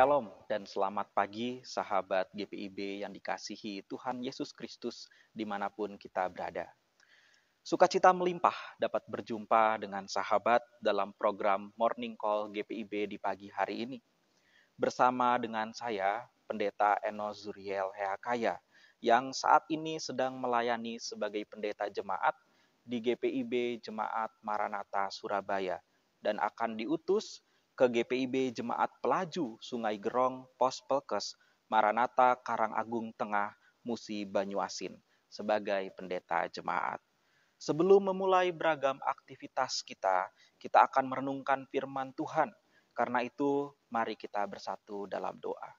Shalom dan selamat pagi sahabat GPIB yang dikasihi Tuhan Yesus Kristus dimanapun kita berada. Sukacita melimpah dapat berjumpa dengan sahabat dalam program Morning Call GPIB di pagi hari ini. Bersama dengan saya, Pendeta Eno Zuriel Heakaya, yang saat ini sedang melayani sebagai pendeta jemaat di GPIB Jemaat Maranatha Surabaya dan akan diutus ke GPIB Jemaat Pelaju Sungai Gerong Pos Pelkes Maranatha Karangagung Tengah Musi Banyuasin sebagai pendeta jemaat. Sebelum memulai beragam aktivitas kita akan merenungkan firman Tuhan. Karena itu, mari kita bersatu dalam doa.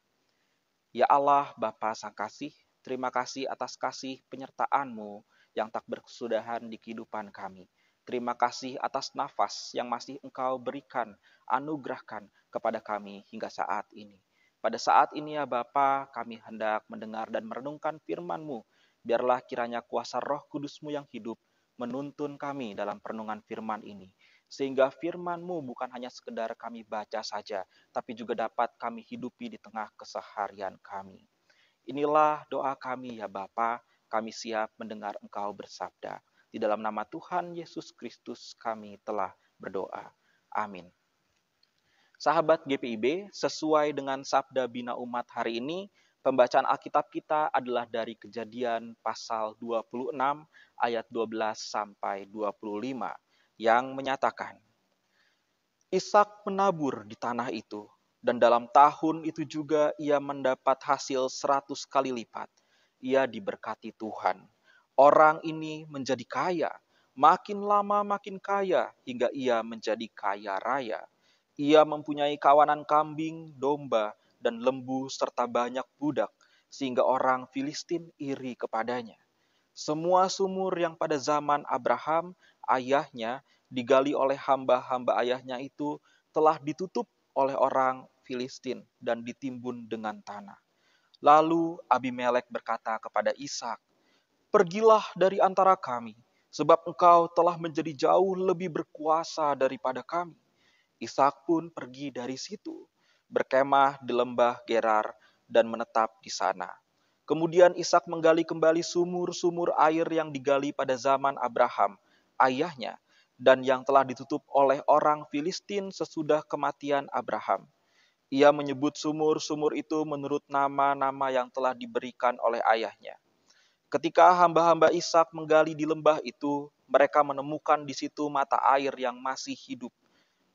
Ya Allah, Bapa Sang Kasih, terima kasih atas kasih penyertaan-Mu yang tak berkesudahan di kehidupan kami. Terima kasih atas nafas yang masih Engkau berikan, anugerahkan kepada kami hingga saat ini. Pada saat ini ya Bapa, kami hendak mendengar dan merenungkan firman-Mu. Biarlah kiranya kuasa Roh Kudus-Mu yang hidup menuntun kami dalam perenungan firman ini. Sehingga firman-Mu bukan hanya sekedar kami baca saja, tapi juga dapat kami hidupi di tengah keseharian kami. Inilah doa kami ya Bapa, kami siap mendengar Engkau bersabda. Di dalam nama Tuhan Yesus Kristus kami telah berdoa. Amin. Sahabat GPIB, sesuai dengan Sabda Bina Umat hari ini, pembacaan Alkitab kita adalah dari Kejadian pasal 26 ayat 12 sampai 25 yang menyatakan, Ishak menabur di tanah itu, dan dalam tahun itu juga ia mendapat hasil 100 kali lipat. Ia diberkati Tuhan. Orang ini menjadi kaya, makin lama makin kaya, hingga ia menjadi kaya raya. Ia mempunyai kawanan kambing, domba, dan lembu serta banyak budak, sehingga orang Filistin iri kepadanya. Semua sumur yang pada zaman Abraham, ayahnya, digali oleh hamba-hamba ayahnya itu telah ditutup oleh orang Filistin dan ditimbun dengan tanah. Lalu Abimelek berkata kepada Ishak, "Pergilah dari antara kami, sebab engkau telah menjadi jauh lebih berkuasa daripada kami." Ishak pun pergi dari situ, berkemah di lembah Gerar dan menetap di sana. Kemudian Ishak menggali kembali sumur-sumur air yang digali pada zaman Abraham, ayahnya, dan yang telah ditutup oleh orang Filistin sesudah kematian Abraham. Ia menyebut sumur-sumur itu menurut nama-nama yang telah diberikan oleh ayahnya. Ketika hamba-hamba Ishak menggali di lembah itu, mereka menemukan di situ mata air yang masih hidup.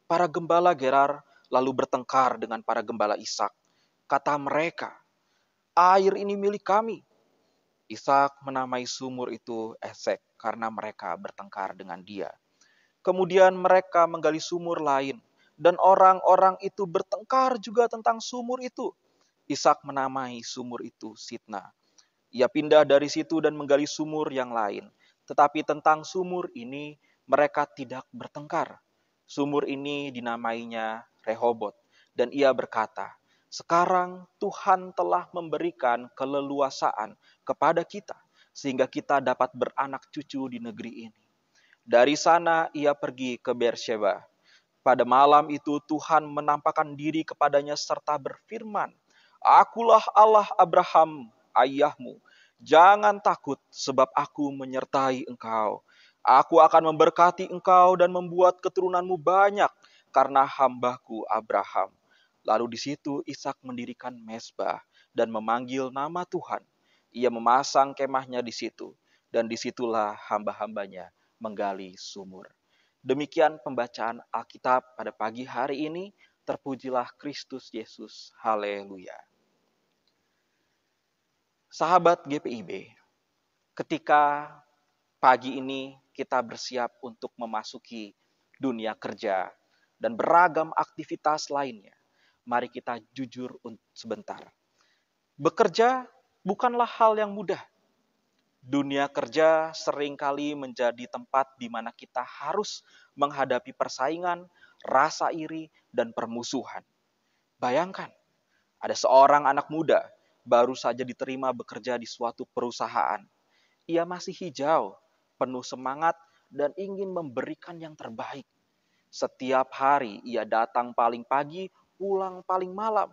Para gembala Gerar lalu bertengkar dengan para gembala Ishak. Kata mereka, "Air ini milik kami." Ishak menamai sumur itu Esek karena mereka bertengkar dengan dia. Kemudian mereka menggali sumur lain, dan orang-orang itu bertengkar juga tentang sumur itu. Ishak menamai sumur itu Sitna. Ia pindah dari situ dan menggali sumur yang lain. Tetapi tentang sumur ini mereka tidak bertengkar. Sumur ini dinamainya Rehobot. Dan ia berkata, "Sekarang Tuhan telah memberikan keleluasaan kepada kita, sehingga kita dapat beranak cucu di negeri ini." Dari sana ia pergi ke Beersheba. Pada malam itu Tuhan menampakkan diri kepadanya serta berfirman, "Akulah Allah Abraham, ayahmu. Jangan takut, sebab aku menyertai engkau. Aku akan memberkati engkau dan membuat keturunanmu banyak karena hambaku Abraham." Lalu di situ Ishak mendirikan mezbah dan memanggil nama Tuhan. Ia memasang kemahnya di situ, dan disitulah hamba-hambanya menggali sumur. Demikian pembacaan Alkitab pada pagi hari ini. Terpujilah Kristus Yesus. Haleluya. Sahabat GPIB, ketika pagi ini kita bersiap untuk memasuki dunia kerja dan beragam aktivitas lainnya, mari kita jujur sebentar. Bekerja bukanlah hal yang mudah. Dunia kerja seringkali menjadi tempat di mana kita harus menghadapi persaingan, rasa iri, dan permusuhan. Bayangkan, ada seorang anak muda baru saja diterima bekerja di suatu perusahaan. Ia masih hijau, penuh semangat, dan ingin memberikan yang terbaik. Setiap hari ia datang paling pagi, pulang paling malam.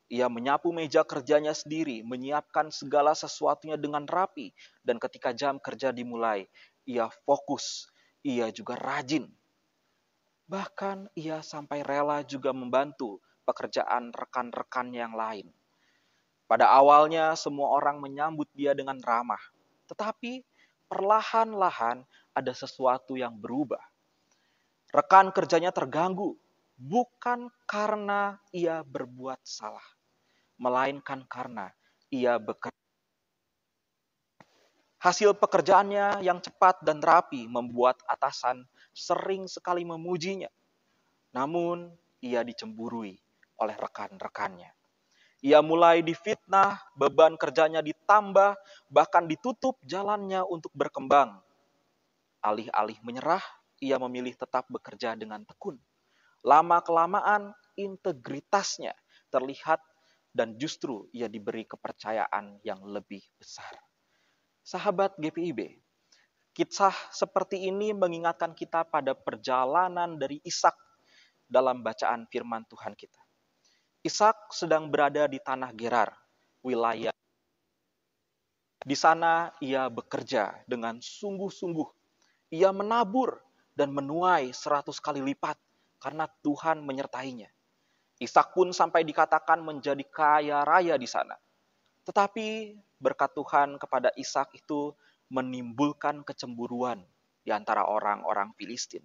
Ia menyapu meja kerjanya sendiri, menyiapkan segala sesuatunya dengan rapi, dan ketika jam kerja dimulai, ia fokus, ia juga rajin. Bahkan ia sampai rela juga membantu pekerjaan rekan-rekan yang lain. Pada awalnya semua orang menyambut dia dengan ramah, tetapi perlahan-lahan ada sesuatu yang berubah. Rekan kerjanya terganggu, bukan karena ia berbuat salah, melainkan karena ia bekerja. Hasil pekerjaannya yang cepat dan rapi membuat atasan sering sekali memujinya. Namun, ia dicemburui oleh rekan-rekannya. Ia mulai difitnah, beban kerjanya ditambah, bahkan ditutup jalannya untuk berkembang. Alih-alih menyerah, ia memilih tetap bekerja dengan tekun. Lama-kelamaan, integritasnya terlihat dan justru ia diberi kepercayaan yang lebih besar. Sahabat GPIB, kisah seperti ini mengingatkan kita pada perjalanan dari Ishak dalam bacaan firman Tuhan kita. Ishak sedang berada di tanah Gerar, wilayah. Di sana ia bekerja dengan sungguh-sungguh. Ia menabur dan menuai 100 kali lipat karena Tuhan menyertainya. Ishak pun sampai dikatakan menjadi kaya raya di sana. Tetapi berkat Tuhan kepada Ishak itu menimbulkan kecemburuan di antara orang-orang Filistin.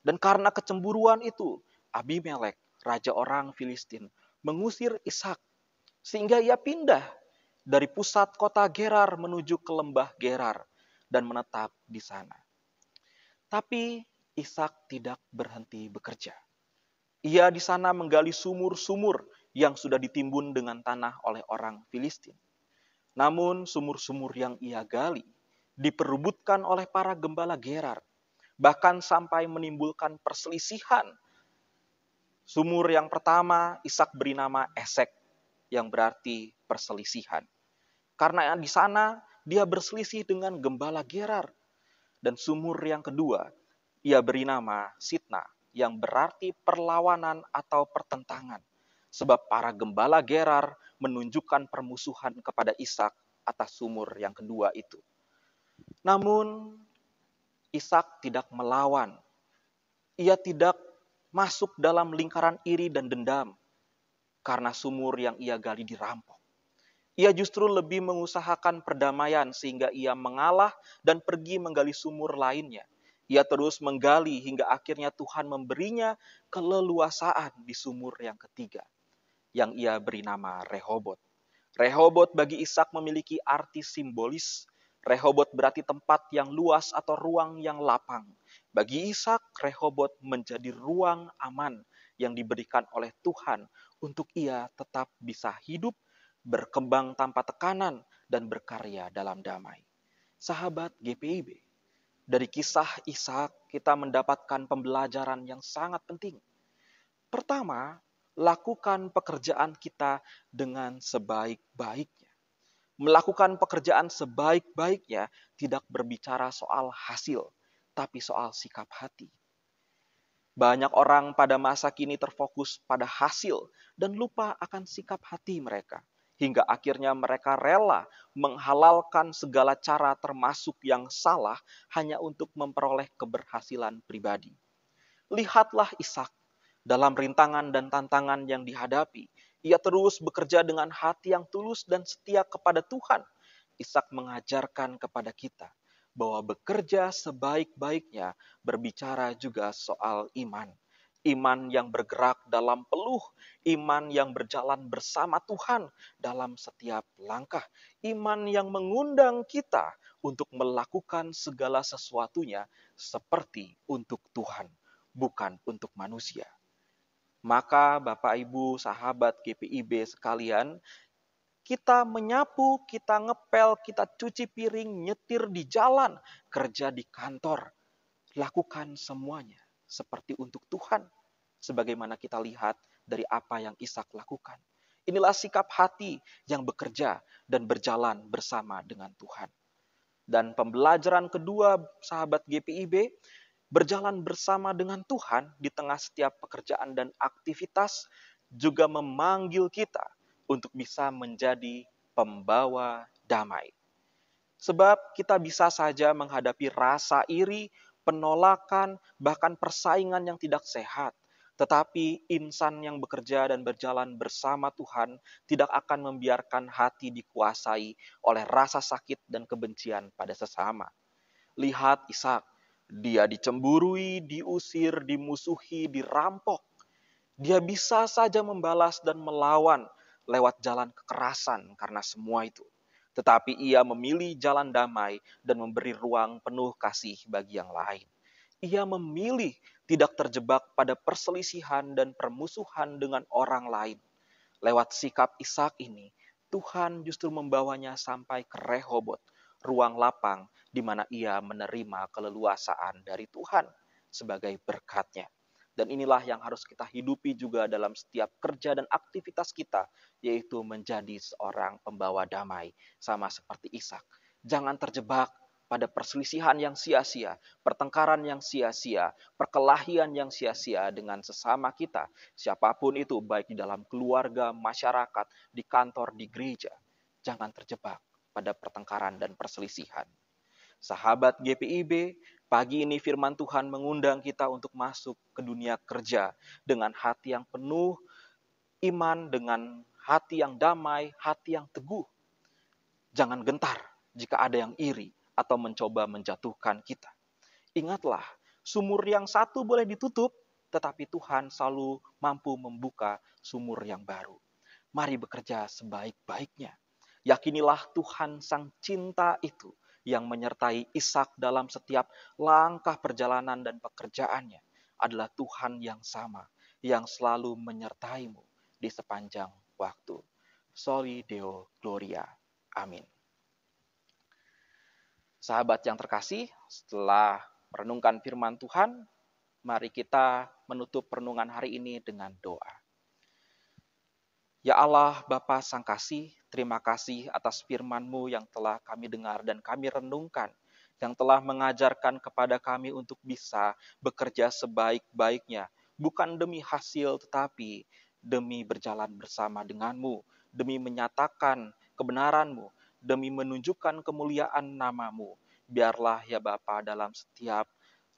Dan karena kecemburuan itu, Abimelek, raja orang Filistin, mengusir Ishak sehingga ia pindah dari pusat kota Gerar menuju ke lembah Gerar dan menetap di sana. Tapi Ishak tidak berhenti bekerja. Ia di sana menggali sumur-sumur yang sudah ditimbun dengan tanah oleh orang Filistin. Namun sumur-sumur yang ia gali diperebutkan oleh para gembala Gerar, bahkan sampai menimbulkan perselisihan. Sumur yang pertama Ishak beri nama Esek, yang berarti perselisihan. Karena di sana dia berselisih dengan gembala Gerar. Dan sumur yang kedua ia beri nama Sitna, yang berarti perlawanan atau pertentangan. Sebab para gembala Gerar menunjukkan permusuhan kepada Ishak atas sumur yang kedua itu. Namun Ishak tidak melawan. Ia tidak masuk dalam lingkaran iri dan dendam karena sumur yang ia gali dirampok. Ia justru lebih mengusahakan perdamaian sehingga ia mengalah dan pergi menggali sumur lainnya. Ia terus menggali hingga akhirnya Tuhan memberinya keleluasaan di sumur yang ketiga, yang ia beri nama Rehobot. Rehobot bagi Ishak memiliki arti simbolis. Rehobot berarti tempat yang luas atau ruang yang lapang. Bagi Ishak, Rehobot menjadi ruang aman yang diberikan oleh Tuhan untuk ia tetap bisa hidup, berkembang tanpa tekanan, dan berkarya dalam damai. Sahabat GPIB, dari kisah Ishak kita mendapatkan pembelajaran yang sangat penting. Pertama, lakukan pekerjaan kita dengan sebaik-baiknya. Melakukan pekerjaan sebaik-baiknya tidak berbicara soal hasil, tapi soal sikap hati. Banyak orang pada masa kini terfokus pada hasil dan lupa akan sikap hati mereka. Hingga akhirnya mereka rela menghalalkan segala cara termasuk yang salah hanya untuk memperoleh keberhasilan pribadi. Lihatlah Ishak dalam rintangan dan tantangan yang dihadapi. Ia terus bekerja dengan hati yang tulus dan setia kepada Tuhan. Ishak mengajarkan kepada kita bahwa bekerja sebaik-baiknya berbicara juga soal iman. Iman yang bergerak dalam peluh, iman yang berjalan bersama Tuhan dalam setiap langkah, iman yang mengundang kita untuk melakukan segala sesuatunya seperti untuk Tuhan, bukan untuk manusia. Maka Bapak Ibu sahabat GPIB sekalian, kita menyapu, kita ngepel, kita cuci piring, nyetir di jalan, kerja di kantor. Lakukan semuanya seperti untuk Tuhan. Sebagaimana kita lihat dari apa yang Ishak lakukan. Inilah sikap hati yang bekerja dan berjalan bersama dengan Tuhan. Dan pembelajaran kedua sahabat GPIB, berjalan bersama dengan Tuhan di tengah setiap pekerjaan dan aktivitas juga memanggil kita untuk bisa menjadi pembawa damai. Sebab kita bisa saja menghadapi rasa iri, penolakan, bahkan persaingan yang tidak sehat. Tetapi insan yang bekerja dan berjalan bersama Tuhan tidak akan membiarkan hati dikuasai oleh rasa sakit dan kebencian pada sesama. Lihat Ishak, dia dicemburui, diusir, dimusuhi, dirampok. Dia bisa saja membalas dan melawan lewat jalan kekerasan karena semua itu. Tetapi ia memilih jalan damai dan memberi ruang penuh kasih bagi yang lain. Ia memilih tidak terjebak pada perselisihan dan permusuhan dengan orang lain. Lewat sikap Ishak ini, Tuhan justru membawanya sampai ke Rehobot, ruang lapang di mana ia menerima keleluasaan dari Tuhan sebagai berkat-Nya. Dan inilah yang harus kita hidupi juga dalam setiap kerja dan aktivitas kita, yaitu menjadi seorang pembawa damai, sama seperti Ishak. Jangan terjebak pada perselisihan yang sia-sia, pertengkaran yang sia-sia, perkelahian yang sia-sia dengan sesama kita, siapapun itu, baik di dalam keluarga, masyarakat, di kantor, di gereja. Jangan terjebak pada pertengkaran dan perselisihan. Sahabat GPIB, pagi ini firman Tuhan mengundang kita untuk masuk ke dunia kerja dengan hati yang penuh iman, dengan hati yang damai, hati yang teguh. Jangan gentar jika ada yang iri atau mencoba menjatuhkan kita. Ingatlah, sumur yang satu boleh ditutup, tetapi Tuhan selalu mampu membuka sumur yang baru. Mari bekerja sebaik-baiknya. Yakinilah Tuhan Sang Cinta itu yang menyertai Ishak dalam setiap langkah perjalanan dan pekerjaannya adalah Tuhan yang sama, yang selalu menyertaimu di sepanjang waktu. Soli Deo Gloria. Amin. Sahabat yang terkasih, setelah merenungkan firman Tuhan, mari kita menutup renungan hari ini dengan doa. Ya Allah, Bapa Sang Kasih, terima kasih atas firman-Mu yang telah kami dengar dan kami renungkan, yang telah mengajarkan kepada kami untuk bisa bekerja sebaik-baiknya, bukan demi hasil tetapi demi berjalan bersama dengan-Mu, demi menyatakan kebenaran-Mu, demi menunjukkan kemuliaan nama-Mu. Biarlah ya Bapa dalam setiap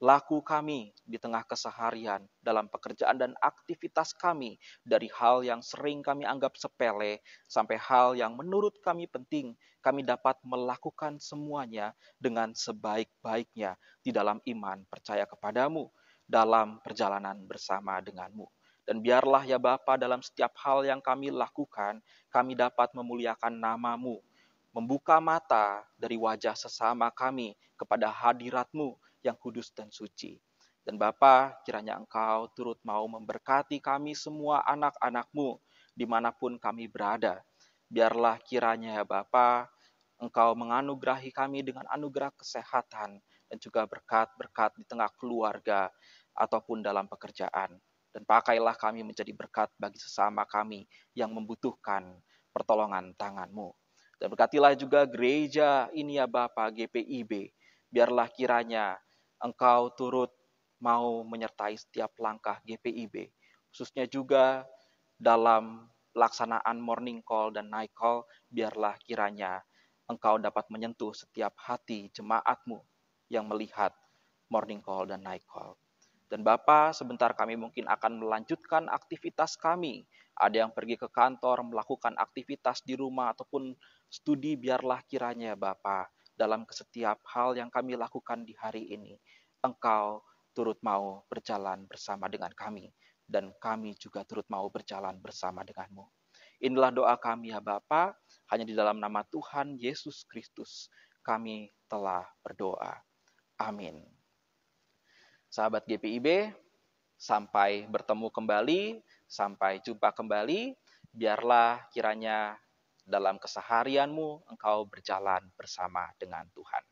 laku kami di tengah keseharian, dalam pekerjaan dan aktivitas kami, dari hal yang sering kami anggap sepele, sampai hal yang menurut kami penting, kami dapat melakukan semuanya dengan sebaik-baiknya di dalam iman percaya kepadamu, dalam perjalanan bersama denganmu. Dan biarlah ya Bapa dalam setiap hal yang kami lakukan, kami dapat memuliakan namamu, membuka mata dari wajah sesama kami kepada hadirat-Mu yang kudus dan suci. Dan Bapa, kiranya Engkau turut mau memberkati kami semua anak-anak-Mu dimanapun kami berada. Biarlah kiranya ya Bapa, Engkau menganugerahi kami dengan anugerah kesehatan dan juga berkat-berkat di tengah keluarga ataupun dalam pekerjaan. Dan pakailah kami menjadi berkat bagi sesama kami yang membutuhkan pertolongan tangan-Mu. Dan berkatilah juga gereja ini ya Bapa, GPIB. Biarlah kiranya Engkau turut mau menyertai setiap langkah GPIB, khususnya juga dalam pelaksanaan morning call dan night call, biarlah kiranya Engkau dapat menyentuh setiap hati jemaat-Mu yang melihat morning call dan night call. Dan Bapa, sebentar kami mungkin akan melanjutkan aktivitas kami. Ada yang pergi ke kantor, melakukan aktivitas di rumah ataupun studi, biarlah kiranya Bapa, dalam setiap hal yang kami lakukan di hari ini, Engkau turut mau berjalan bersama dengan kami, dan kami juga turut mau berjalan bersama denganmu. Inilah doa kami ya Bapa, hanya di dalam nama Tuhan Yesus Kristus kami telah berdoa. Amin. Sahabat GPIB, sampai bertemu kembali, sampai jumpa kembali, biarlah kiranya dalam keseharianmu engkau berjalan bersama dengan Tuhan.